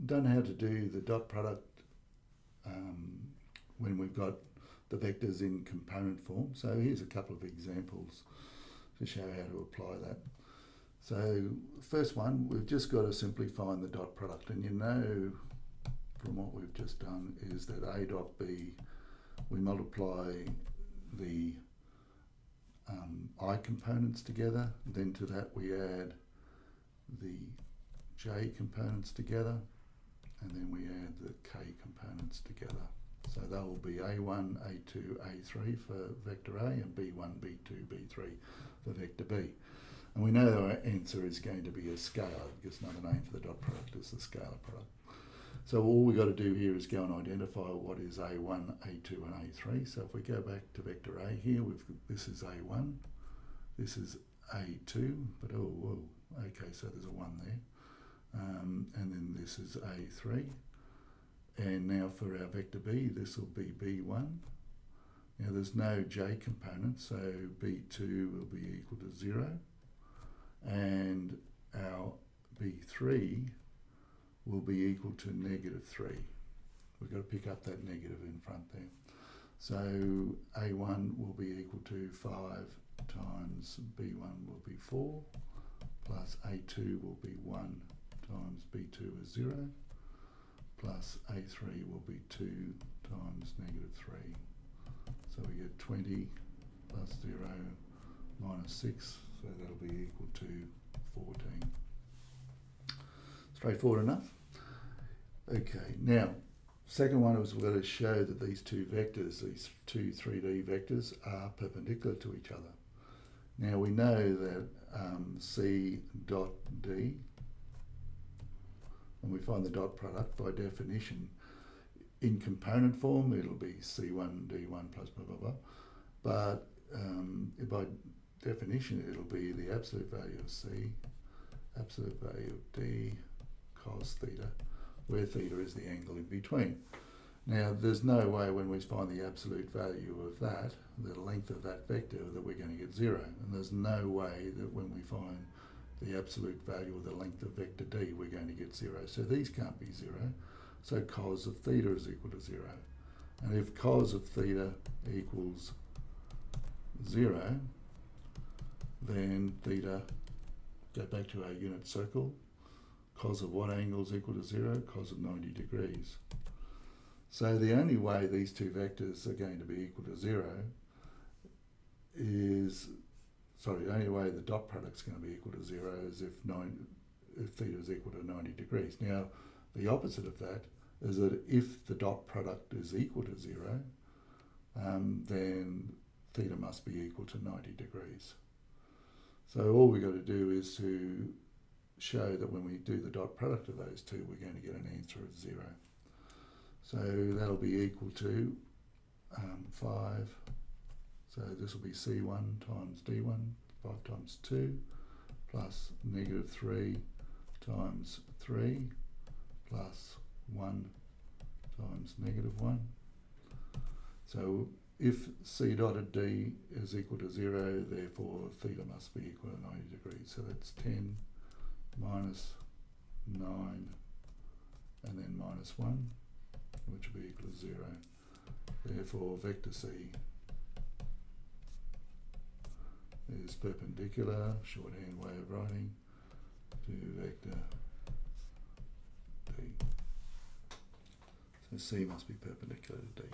don't know how to do the dot product when we've got the vectors in component form. So here's a couple of examples to show how to apply that. So first one, we've just got to simply find the dot product, and you know from what we've just done is that A dot B, we multiply the I components together, then to that we add the J components together, and then we add the K components together. So that will be A1, A2, A3 for vector A, and B1, B2, B3 for vector B. And we know our answer is going to be a scalar, because another name for the dot product is the scalar product. So all we've got to do here is go and identify what is A1, A2 and A3. So if we go back to vector A here, this is A1, this is A2, but okay, so there's a 1 there. And then this is A3. And now for our vector B, this will be B1. Now there's no J component, so B2 will be equal to 0. And our B3 will be equal to -3. We've got to pick up that negative in front there. So A1 will be equal to 5 times B1 will be 4, plus A2 will be 1 times B2 is 0, plus A3 will be 2 times -3. So we get 20 plus 0 minus 6, so that'll be equal to 14. Straightforward enough. Okay, now, second one is we've got to show that these two vectors, these two 3D vectors, are perpendicular to each other. Now we know that C dot D, and we find the dot product by definition. In component form, it'll be C1 D1 plus blah, blah, blah. But by definition, it'll be the absolute value of C, absolute value of D, cos theta, where theta is the angle in between. Now, there's no way when we find the absolute value of that, the length of that vector, that we're going to get 0. And there's no way that when we find the absolute value of the length of vector D, we're going to get 0. So these can't be 0. So cos of theta is equal to 0. And if cos of theta equals 0, then theta, go back to our unit circle, cos of what angle is equal to 0? Cos of 90 degrees. So the only way these two vectors are going to be equal to 0 is, the only way the dot product's going to be equal to 0 is if theta is equal to 90 degrees. Now, the opposite of that is that if the dot product is equal to 0, then theta must be equal to 90 degrees. So all we've got to do is to show that when we do the dot product of those two, we're going to get an answer of 0. So that'll be equal to 5. So this will be C1 times D1, 5 times 2, plus -3 times 3, plus 1 times -1. So if C dotted D is equal to 0, therefore theta must be equal to 90 degrees. So that's 10 minus 9 and then minus 1, which will be equal to 0. Therefore vector C is perpendicular, shorthand way of writing, to vector D. So C must be perpendicular to D.